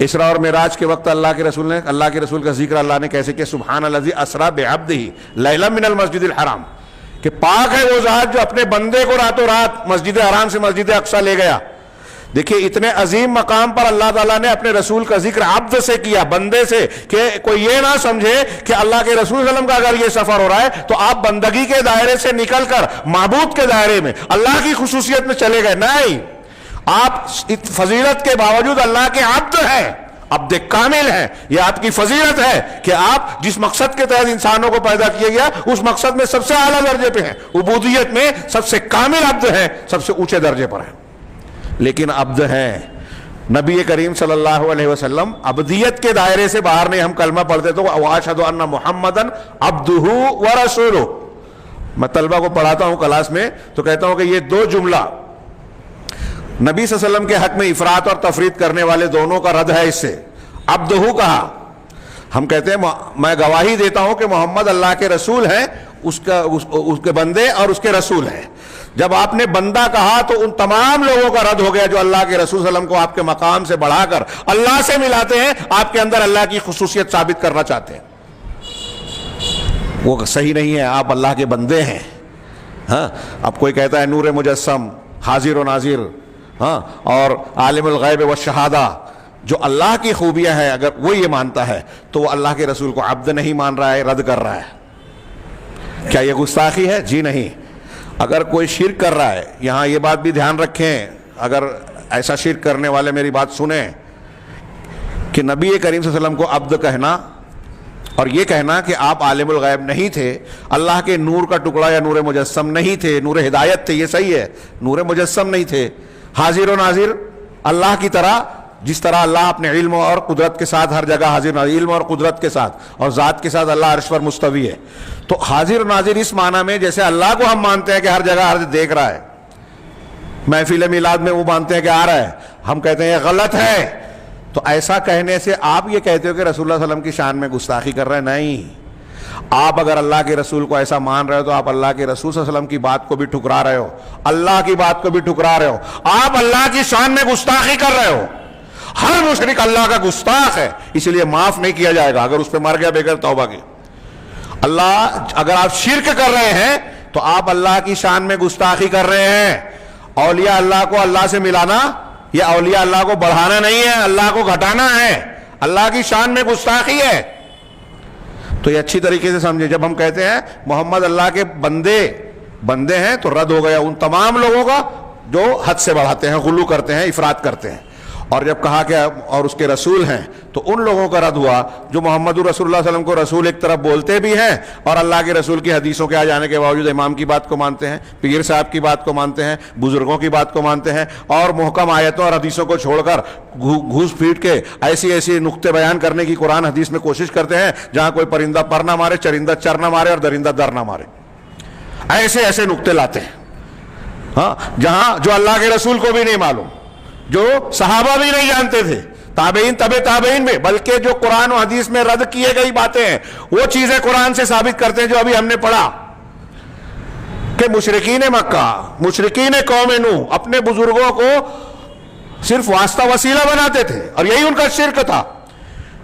اسراء اور معراج کے وقت اللہ کے رسول کا ذکر اللہ نے کیسے کیا؟ سبحان الذی اسریٰ بعبدہ لیلا من المسجد الحرام، کہ پاک ہے وہ ذات جو اپنے بندے کو راتوں رات مسجد حرام سے مسجد اقصی لے گیا۔ دیکھیے اتنے عظیم مقام پر اللہ تعالیٰ نے اپنے رسول کا ذکر عبد سے کیا، بندے سے، کہ کوئی یہ نہ سمجھے کہ اللہ کے رسول صلی اللہ علیہ وسلم کا اگر یہ سفر ہو رہا ہے تو آپ بندگی کے دائرے سے نکل کر معبود کے دائرے میں اللہ کی خصوصیت میں چلے گئے، نہیں، آپ فضیلت کے باوجود اللہ کے عبد ہیں، عبد کامل ہیں۔ یہ آپ کی فضیلت ہے کہ آپ جس مقصد کے تحت انسانوں کو پیدا کیا گیا اس مقصد میں سب سے اعلیٰ درجے پہ ہیں، عبودیت میں سب سے کامل عبد ہیں، سب سے اونچے درجے پر ہیں، لیکن عبد ہیں۔ نبی کریم صلی اللہ علیہ وسلم عبدیت کے دائرے سے باہر نہیں، ہم کلمہ پڑھتے تو واشہد ان محمدً عبدہ ورسولہ، میں طلبہ کو پڑھاتا ہوں کلاس میں تو کہتا ہوں کہ یہ دو جملہ نبی صلی اللہ علیہ وسلم کے حق میں افراط اور تفریط کرنے والے دونوں کا رد ہے۔ اس سے عبدہ کہا، ہم کہتے ہیں میں گواہی دیتا ہوں کہ محمد اللہ کے رسول ہیں، اس کے بندے اور اس کے رسول ہیں۔ جب آپ نے بندہ کہا تو ان تمام لوگوں کا رد ہو گیا جو اللہ کے رسول صلی اللہ علیہ وسلم کو آپ کے مقام سے بڑھا کر اللہ سے ملاتے ہیں، آپ کے اندر اللہ کی خصوصیت ثابت کرنا چاہتے ہیں۔ وہ صحیح نہیں ہے، آپ اللہ کے بندے ہیں۔ ہاں، اب کوئی کہتا ہے نور مجسم، حاضر و ناظر، ہاں، اور عالم الغیب والشہادہ، جو اللہ کی خوبیاں ہیں، اگر وہ یہ مانتا ہے تو وہ اللہ کے رسول کو عبد نہیں مان رہا ہے، رد کر رہا ہے۔ کیا یہ گستاخی ہے؟ جی نہیں۔ اگر کوئی شرک کر رہا ہے، یہاں یہ بات بھی دھیان رکھیں، اگر ایسا شرک کرنے والے میری بات سنیں کہ نبی کریم صلی اللہ علیہ وسلم کو عبد کہنا اور یہ کہنا کہ آپ عالم الغیب نہیں تھے، اللہ کے نور کا ٹکڑا یا نور مجسم نہیں تھے، نور ہدایت تھے، یہ صحیح ہے، نور مجسم نہیں تھے، حاضر و ناظر اللہ کی طرح، جس طرح اللہ اپنے علم اور قدرت کے ساتھ ہر جگہ حاضر ناظر، علم اور قدرت کے ساتھ اور ذات کے ساتھ اللہ عرش پر مستوی ہے، تو حاضر ناظر اس معنی میں جیسے اللہ کو ہم مانتے ہیں کہ ہر جگہ ہر دیکھ رہا ہے، محفل میلاد میں وہ مانتے ہیں کہ آ رہا ہے، ہم کہتے ہیں یہ غلط ہے، تو ایسا کہنے سے آپ یہ کہتے ہو کہ رسول اللہ صلی اللہ علیہ وسلم کی شان میں گستاخی کر رہے ہیں، نہیں۔ آپ اگر اللہ کے رسول کو ایسا مان رہے ہو تو آپ اللہ کے رسول صلی اللہ علیہ وسلم کی بات کو بھی ٹھکرا رہے ہو، اللہ کی بات کو بھی ٹھکرا رہے ہو، آپ اللہ کی شان میں گستاخی کر رہے ہو۔ ہر مشرک اللہ کا گستاخ ہے، اس لیے معاف نہیں کیا جائے گا اگر اس پہ مر گیا بغیر توبہ کے۔ اللہ، اگر آپ شرک کر رہے ہیں تو آپ اللہ کی شان میں گستاخی کر رہے ہیں۔ اولیاء اللہ کو اللہ سے ملانا یا اولیاء اللہ کو بڑھانا نہیں ہے، اللہ کو گھٹانا ہے، اللہ کی شان میں گستاخی ہے۔ تو یہ اچھی طریقے سے سمجھے، جب ہم کہتے ہیں محمد اللہ کے بندے ہیں تو رد ہو گیا ان تمام لوگوں کا جو حد سے بڑھاتے ہیں، غلو کرتے ہیں، افراط کرتے ہیں۔ اور جب کہا کہ اور اس کے رسول ہیں تو ان لوگوں کا رد ہوا جو محمد رسول اللہ صلی اللہ علیہ وسلم کو رسول ایک طرف بولتے بھی ہیں اور اللہ کے رسول کی حدیثوں کے آ جانے کے باوجود امام کی بات کو مانتے ہیں، پیر صاحب کی بات کو مانتے ہیں، بزرگوں کی بات کو مانتے ہیں، اور محکم آیتوں اور حدیثوں کو چھوڑ کر گھوس پھیٹ کے ایسی نقطے بیان کرنے کی قرآن حدیث میں کوشش کرتے ہیں جہاں کوئی پرندہ پر نہ مارے، چرندہ چر نہ مارے اور درندہ در نہ مارے، ایسے نقطے لاتے ہیں، ہاں، جہاں جو اللہ کے رسول کو بھی نہیں معلوم، جو صحابہ بھی نہیں جانتے تھے، تابعین تابعین میں، بلکہ جو قرآن و حدیث میں رد کیے گئی باتیں ہیں وہ چیزیں قرآن سے ثابت کرتے ہیں جو ابھی ہم نے پڑھا کہ مشرکین مکہ، مشرکین قوم نوح اپنے بزرگوں کو صرف واسطہ وسیلہ بناتے تھے اور یہی ان کا شرک تھا۔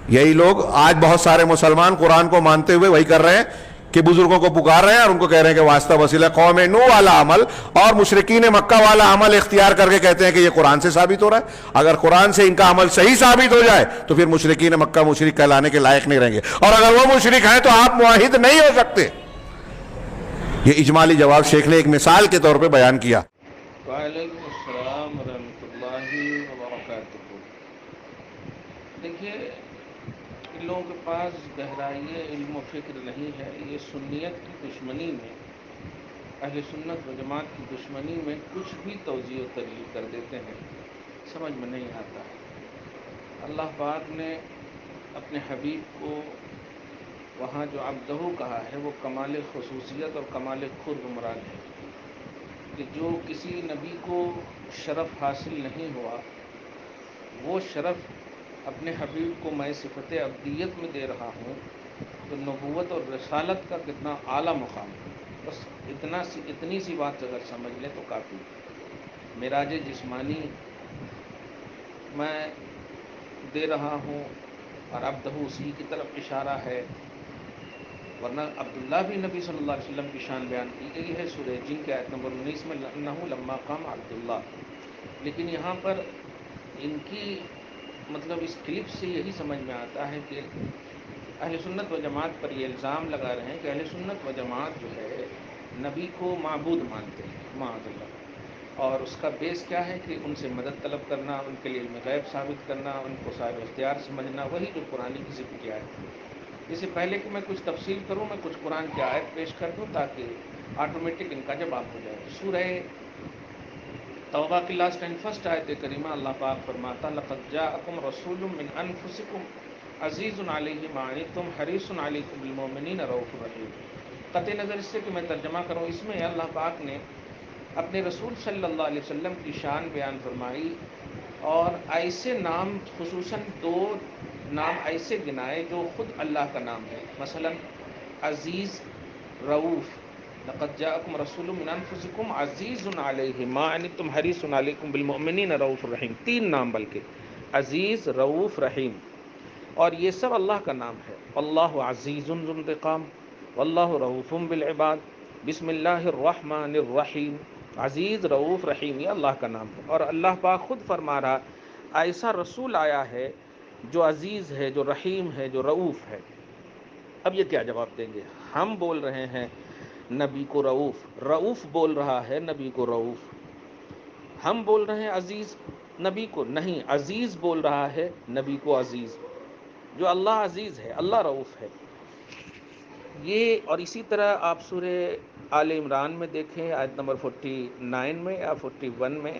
یہی لوگ آج بہت سارے مسلمان قرآن کو مانتے ہوئے وہی کر رہے ہیں کہ بزرگوں کو پکار رہے ہیں اور ان کو کہہ رہے ہیں کہ واسطہ وسیلہ قوم نوح والا عمل اور مشرکین مکہ والا عمل اختیار کر کے کہتے ہیں کہ یہ قرآن سے ثابت ہو رہا ہے۔ اگر قرآن سے ان کا عمل صحیح ثابت ہو جائے تو پھر مشرکین مکہ مشرک کہلانے کے لائق نہیں رہیں گے، اور اگر وہ مشرک ہیں تو آپ موحد نہیں ہو سکتے۔ یہ اجمالی جواب شیخ نے ایک مثال کے طور پہ بیان کیا۔ وعلیکم السلام ورحمۃ اللہ وبرکاتہ۔ دیکھیے، ان لوگوں کے پاس گہرائی علم و فکر نہیں ہے، یہ سنیت کی دشمنی میں، اہل سنت و جماعت کی دشمنی میں کچھ بھی توجیہ و ترجیح کر دیتے ہیں، سمجھ میں نہیں آتا۔ اللہ پاک نے اپنے حبیب کو وہاں جو عبدہ کہا ہے وہ کمال خصوصیت اور کمال قرب مراد ہے، کہ جو کسی نبی کو شرف حاصل نہیں ہوا وہ شرف اپنے حبیب کو میں صفت عبدیت میں دے رہا ہوں، تو نبوت اور رسالت کا کتنا اعلیٰ مقام ہے۔ بس اتنی سی بات اگر سمجھ لیں تو کافی۔ معراج جسمانی میں دے رہا ہوں اور عبدہ اسی کی طرف اشارہ ہے، ورنہ عبداللہ بھی نبی صلی اللہ علیہ وسلم کی شان بیان کی گئی ہے سورہ جن کے آیت نمبر 19 میں، انہ لما قام عبداللہ. لیکن یہاں پر ان کی مطلب اس کلپ سے یہی سمجھ میں آتا ہے کہ اہل سنت و جماعت پر یہ الزام لگا رہے ہیں کہ اہل سنت و جماعت جو ہے نبی کو معبود مانتے ہیں معاذ اللہ، اور اس کا بیس کیا ہے کہ ان سے مدد طلب کرنا، ان کے لیے علم غیب ثابت کرنا، ان کو صاحب اختیار سمجھنا، وہی جو قرآن کی ذکر کیا ہے. اس سے پہلے کہ میں کچھ تفصیل کروں، میں کچھ قرآن کی آیت پیش کر دوں تاکہ آٹومیٹک ان کا جواب ہو جائے. سورہ توبہ کی لاسٹ اینڈ فرسٹ آیت کریمہ اللہ پاک فرماتا لقد جاءکم رسول من انفسکم عزیز علیہ ما عنتم حریص علیکم بالمؤمنین رؤوف رحیم. قطع نظر اس سے کہ میں ترجمہ کروں، اس میں اللہ پاک نے اپنے رسول صلی اللہ علیہ وسلم کی شان بیان فرمائی اور ایسے نام، خصوصاً 2 نام ایسے گنائے جو خود اللہ کا نام ہے، مثلا عزیز، رؤوف. لقد جاءکم رسول من انفسکم عزیز علیہ ما عنتم حریص علیکم بالمؤمنین رؤوف رحیم. 3 نام، بلکہ عزیز، رؤوف، رحیم، اور یہ سب اللہ کا نام ہے. اللہ عزیز ذو انتقام واللہ رؤوف بالعباد. بسم اللہ الرحمن الرحیم. عزیز، رؤوف، رحیم یہ اللہ کا نام ہے، اور اللہ پاک خود فرما رہا ایسا رسول آیا ہے جو عزیز ہے، جو رحیم ہے، جو رؤوف ہے. اب یہ کیا جواب دیں گے؟ ہم بول رہے ہیں نبی کو رؤوف، رؤوف بول رہا ہے نبی کو رؤوف. ہم بول رہے ہیں عزیز، نبی کو نہیں، عزیز بول رہا ہے نبی کو عزیز. جو اللہ عزیز ہے، اللہ رؤوف ہے. یہ اور اسی طرح آپ سورہ آل عمران میں دیکھیں آیت نمبر 49 میں یا 41 میں،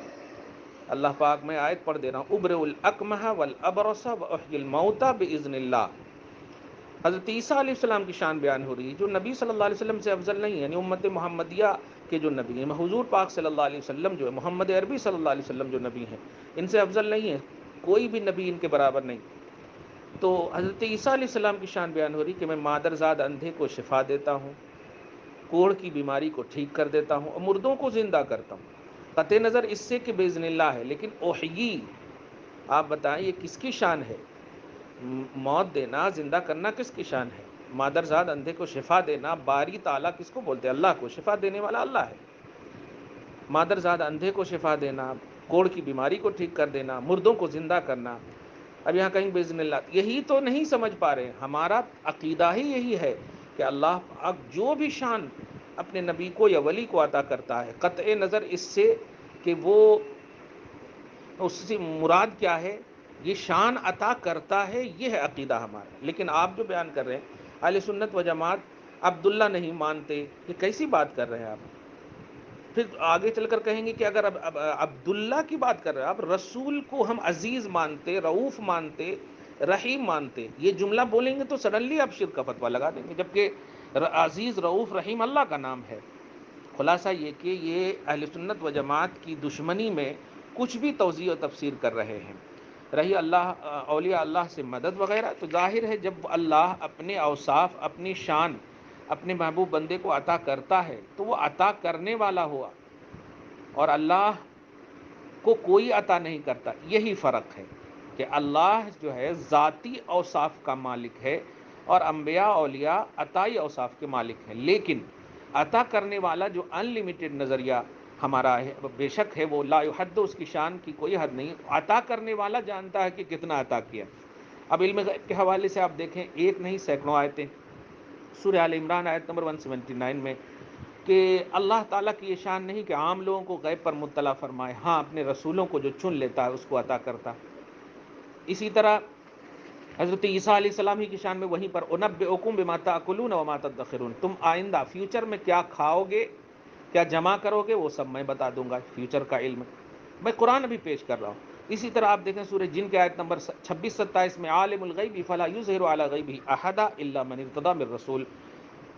اللہ پاک میں آیت پڑھ دے رہا ہوں، ابرئ الاکمہ والابرص واحیی الموتى باذن اللہ. حضرت عیسیٰ علیہ السلام کی شان بیان ہو رہی ہے، جو نبی صلی اللہ علیہ وسلم سے افضل نہیں ہے، یعنی امت محمدیہ کے جو نبی ہیں، حضور پاک صلی اللہ علیہ وسلم جو ہے، محمد عربی صلی اللہ علیہ وسلم جو نبی ہیں، ان سے افضل نہیں ہے، کوئی بھی نبی ان کے برابر نہیں. تو حضرت عیسیٰ علیہ السلام کی شان بیان ہو رہی کہ میں مادرزاد اندھے کو شفا دیتا ہوں، کوڑھ کی بیماری کو ٹھیک کر دیتا ہوں، اور مردوں کو زندہ کرتا ہوں. قطع نظر اس سے کہ باذن اللہ ہے، لیکن احیی، آپ بتائیں یہ کس کی شان ہے؟ موت دینا، زندہ کرنا کس کی شان ہے؟ مادرزاد اندھے کو شفا دینا، باری تعالیٰ کس کو بولتے ہیں؟ اللہ کو. شفا دینے والا اللہ ہے. مادرزاد اندھے کو شفا دینا، کوڑھ کی بیماری کو ٹھیک کر دینا، مردوں کو زندہ کرنا. اب یہاں کہیں باذن اللہ، یہی تو نہیں سمجھ پا رہے. ہمارا عقیدہ ہی یہی ہے کہ اللہ پاک جو بھی شان اپنے نبی کو یا ولی کو عطا کرتا ہے، قطع نظر اس سے کہ وہ اس سے مراد کیا ہے، یہ شان عطا کرتا ہے، یہ ہے عقیدہ ہمارا. لیکن آپ جو بیان کر رہے ہیں اہل سنت و جماعت عبداللہ نہیں مانتے، یہ کیسی بات کر رہے ہیں آپ؟ پھر آگے چل کر کہیں گے کہ اگر اب عبداللہ کی بات کر رہے ہیں آپ، رسول کو ہم عزیز مانتے، رؤوف مانتے، رحیم مانتے، یہ جملہ بولیں گے تو سڈنلی آپ شرک کا فتویٰ لگا دیں گے، جبکہ عزیز، رؤوف، رحیم اللہ کا نام ہے. خلاصہ یہ کہ یہ اہل سنت و جماعت کی دشمنی میں کچھ بھی توضیح و تفسیر کر رہے ہیں. رہی اللہ اولیاء اللہ سے مدد وغیرہ، تو ظاہر ہے جب اللہ اپنے اوصاف، اپنی شان اپنے محبوب بندے کو عطا کرتا ہے تو وہ عطا کرنے والا ہوا، اور اللہ کو کوئی عطا نہیں کرتا. یہی فرق ہے کہ اللہ جو ہے ذاتی اوصاف کا مالک ہے اور انبیاء اولیاء عطائی اوصاف کے مالک ہیں. لیکن عطا کرنے والا جو ان لمیٹڈ نظریہ ہمارا ہے، بے شک ہے وہ لا یحد، اس کی شان کی کوئی حد نہیں. عطا کرنے والا جانتا ہے کہ کتنا عطا کیا. اب علم غیب کے حوالے سے آپ دیکھیں، ایک نہیں سینکڑوں آیتیں سورہ آل عمران آیت نمبر 179 میں، کہ اللہ تعالیٰ کی یہ شان نہیں کہ عام لوگوں کو غیب پر مطلع فرمائے، ہاں اپنے رسولوں کو جو چن لیتا ہے اس کو عطا کرتا. اسی طرح حضرت عیسیٰ علیہ السلام ہی کی شان میں وہیں پر انبئکم بما تاکلون وما تدخرون، تم آئندہ فیوچر میں کیا کھاؤ گے، کیا جمع کرو گے، وہ سب میں بتا دوں گا. فیوچر کا علم میں قرآن بھی پیش کر رہا ہوں. اسی طرح آپ دیکھیں سورہ جن کے آیت نمبر 26-27 میں، عالم الغیب فلا یظہر علی غیبہ احدا الا من ارتضی من رسول.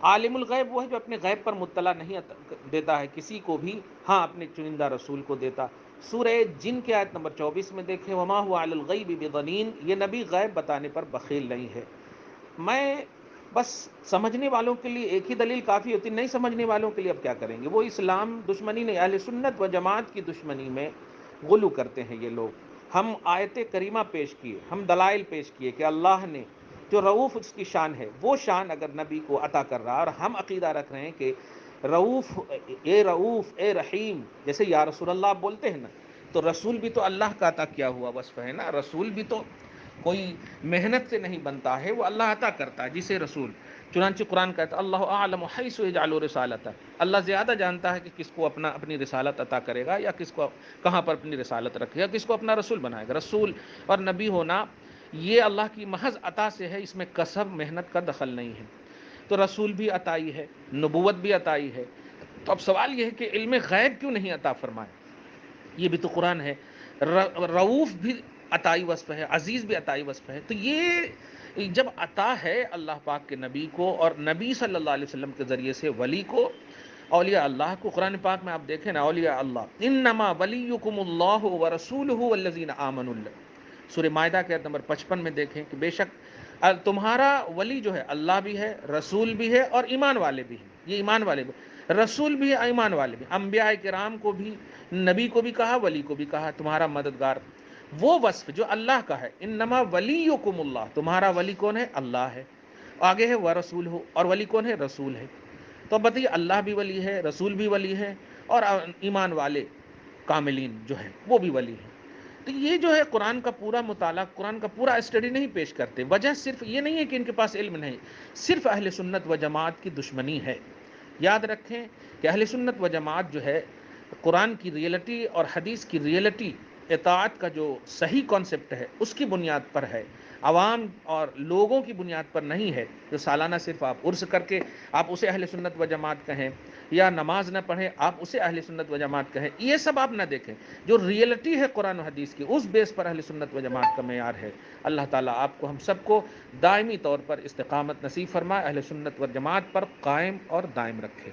عالم الغیب وہ ہے جو اپنے غیب پر مطلع نہیں دیتا ہے کسی کو بھی، ہاں اپنے چنندہ رسول کو دیتا. سورہ جن کے آیت نمبر 24 میں دیکھیں، وما هو علی الغیب بضنین، یہ نبی غیب بتانے پر بخیل نہیں ہے. میں بس سمجھنے والوں کے لیے ایک ہی دلیل کافی ہوتی، نہیں سمجھنے والوں کے لیے اب کیا کریں گے؟ وہ اسلام دشمنی نہیں، اہل سنت و جماعت کی دشمنی میں غلو کرتے ہیں یہ لوگ. ہم آیت کریمہ پیش کیے، ہم دلائل پیش کیے کہ اللہ نے جو رعوف اس کی شان ہے، وہ شان اگر نبی کو عطا کر رہا، اور ہم عقیدہ رکھ رہے ہیں کہ رعوف اے رحیم، جیسے یا رسول اللہ آپ بولتے ہیں نا، تو رسول بھی تو اللہ کا عطا کیا ہوا وصف ہے نا، رسول بھی تو کوئی محنت سے نہیں بنتا ہے، وہ اللہ عطا کرتا ہے جسے رسول، چنانچہ قرآن کہتا ہے اللہ اعلم حیث یجعل رسالتہ، اللہ زیادہ جانتا ہے کہ کس کو اپنی رسالت عطا کرے گا، یا کس کو کہاں پر اپنی رسالت رکھے گا، کس کو اپنا رسول بنائے گا۔ رسول اور نبی ہونا یہ اللہ کی محض عطا سے ہے، اس میں کسب محنت کا دخل نہیں ہے۔ تو رسول بھی عطائی ہے، نبوت بھی عطائی ہے۔ تو اب سوال یہ ہے کہ علم غیب کیوں نہیں عطا فرمایا؟ یہ بھی تو قرآن ہے۔ رعوف بھی عطائی وصف ہے، عزیز بھی عطائی وصف ہے۔ تو یہ جب عطا ہے اللہ پاک کے نبی کو، اور نبی صلی اللہ علیہ وسلم کے ذریعے سے ولی کو، اولیاء اللہ کو، قرآن پاک میں آپ دیکھیں نا، اولیاء اللہ انما ولیکم اللہ ورسولہ والذین آمنوا، سورہ مائدہ کے آیت نمبر 55 میں دیکھیں کہ بے شک تمہارا ولی جو ہے اللہ بھی ہے، رسول بھی ہے، اور ایمان والے بھی ہیں۔ یہ ایمان والے بھی، رسول بھی ہے، ایمان والے بھی، انبیاء کرام کو بھی، نبی کو بھی کہا، ولی کو بھی کہا، تمہارا مددگار۔ وہ وصف جو اللہ کا ہے، انما ولیکم اللہ، تمہارا ولی کون ہے؟ اللہ ہے۔ آگے ہے ورسول ہو، اور ولی کون ہے؟ رسول ہے۔ تو اب بتائیے، اللہ بھی ولی ہے، رسول بھی ولی ہے، اور ایمان والے کاملین جو ہیں وہ بھی ولی ہیں۔ تو یہ جو ہے قرآن کا پورا مطالعہ، قرآن کا پورا اسٹڈی نہیں پیش کرتے۔ وجہ صرف یہ نہیں ہے کہ ان کے پاس علم نہیں، صرف اہل سنت و جماعت کی دشمنی ہے۔ یاد رکھیں کہ اہل سنت و جماعت جو ہے، قرآن کی ریئلٹی اور حدیث کی ریئلٹی، اطاعت کا جو صحیح کانسیپٹ ہے اس کی بنیاد پر ہے، عوام اور لوگوں کی بنیاد پر نہیں ہے۔ جو سالانہ صرف آپ عرس کر کے آپ اسے اہل سنت و جماعت کہیں، یا نماز نہ پڑھیں آپ اسے اہل سنت و جماعت کہیں، یہ سب آپ نہ دیکھیں۔ جو ریئلٹی ہے قرآن و حدیث کی، اس بیس پر اہل سنت و جماعت کا معیار ہے۔ اللہ تعالیٰ آپ کو، ہم سب کو دائمی طور پر استقامت نصیب فرمائے، اہل سنت و جماعت پر قائم اور دائم رکھے۔